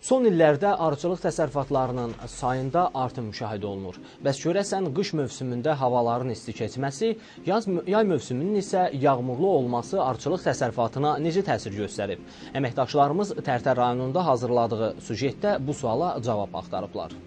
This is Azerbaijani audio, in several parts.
Son illərdə arıçılıq təsərrüfatlarının sayında artım müşahidə olunur. Bəs görəsən qış mövsümündə havaların isti keçməsi, yay mövsümünün isə yağmurlu olması arıçılıq təsərrüfatına necə təsir göstərib? Əməkdaşlarımız Tərtər rayonunda hazırladığı sujetdə bu suala cavab axtarıblar.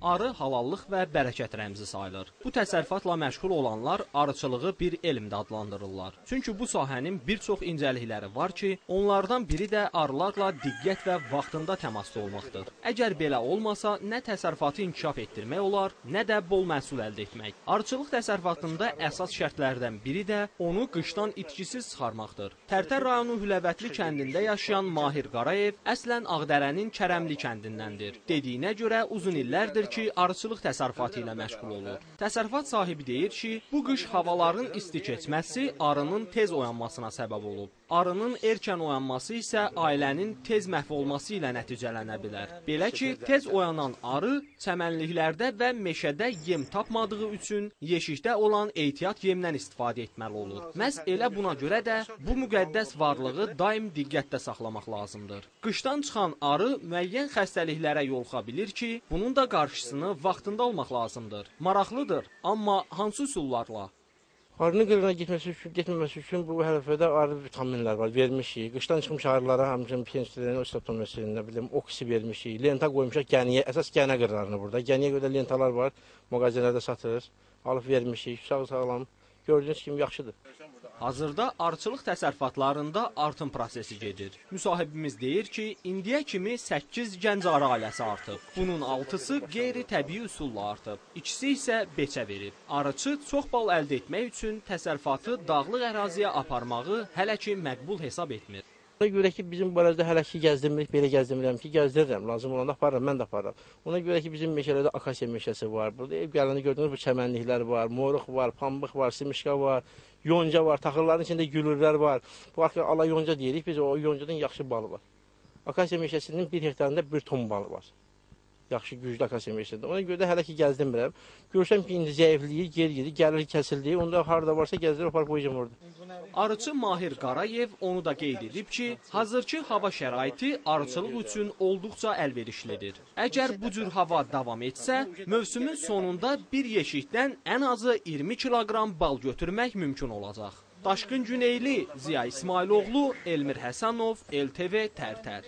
Arı halallıq və bərəkət rəmzi sayılır. Bu təsərrüfatla məşğul olanlar arıçılığı bir elm də adlandırırlar. Çünki bu sahənin bir çox incəlikləri var ki, onlardan biri də arılarla diqqət və vaxtında təmasda olmaqdır. Əgər belə olmasa, nə təsərrüfatı inkişaf etdirmək olar, nə də bol məhsul əldə etmək. Arıçılıq təsərrüfatında əsas şərtlərdən biri də onu qışdan itkisiz çıxarmaqdır. Tərtər rayonu Hüləvətli kəndində yaşayan Mahir Qarayev əslən Ağdərənin Kərəmli kəndindəndir. Dediyinə görə uzun illərdir ki, arıçılıq təsərrüfatı ilə məşğul olur. Təsərrüfat sahibi deyir ki, bu qış havaların isti keçməsi arının tez oyanmasına səbəb olub. Arının erkən oyanması isə ailənin tez məhv olması ilə nəticələnə bilər. Belə ki, tez oyanan arı çəmənliklərdə və meşədə yem tapmadığı üçün yeşikdə olan ehtiyat yemdən istifadə etməli olur. Məhz elə buna görə də bu müqəddəs varlığı daim diqqətdə saxlamaq lazımdır. Qışdan çıxan arı müəyyən xəstəliklərə yoluxa bilir ki, bunun da qarşısını vaxtında almaq lazımdır. Maraqlıdır, amma hansı üsullarla? Arının qırığına getməməsi üçün bu hərfədə arı vitaminlər var, vermişik. Qışdan çıxmış arılara həmçinin pensilərin, osteotomesin, oksi vermişik. Lenta qoymuşaq gəniyə, əsas gənə qırlarını burada. Gəniyə görə lentalar var, mağazalarda satılır. Alıb vermişik, sağlam. Gördüyünüz kimi yaxşıdır. Hazırda arıçılıq təsərrüfatlarında artım prosesi gedir. Müsahibimiz deyir ki, indiyə kimi 8 gənc arı ailəsi artıb. Bunun 6-sı qeyri-təbii üsulla artıb. İkisi isə beçə verib. Arıçı çox bal əldə etmək üçün təsərrüfatı dağlıq əraziyə aparmağı hələ ki məqbul hesab etmir. Ona görə ki, bizim bu arada hələ ki gəzdirmirik, belə gəzdirmirəm ki, gəzdirirəm, lazım olanda aparıram, mən də aparıram. Ona görə ki, bizim meşələrdə akasiya meşəsi var, burada ev gələni gördüyünüz bu çəmənliklər var, moruq var, pambıq var, simişka var, yonca var, taxılların içində gülürlər var. Bu ala yonca deyirik, biz o yoncadan yaxşı balı var. Akasiya meşəsinin 1 hektarında 1 ton balı var. Yaxşı, güclü akasiya meşəsində. Ona görə də hələ ki gəzdirmirəm. Görsəm ki, indi zəifliyir, geri gəlir, kəsildi. Onda harada varsa gəzdirib, aparıb qoyacam orada. Arıçı Mahir Qarayev onu da qeyd edib ki, hazırki hava şəraiti arıçılıq üçün olduqca əlverişlidir. Əgər bu cür hava davam etsə, mövsümün sonunda bir yeşikdən ən azı 20 kiloqram bal götürmək mümkün olacaq. Daşqın Güneyli, Ziya İsmailoğlu, Elmir Həsənov, LTV Tərtər.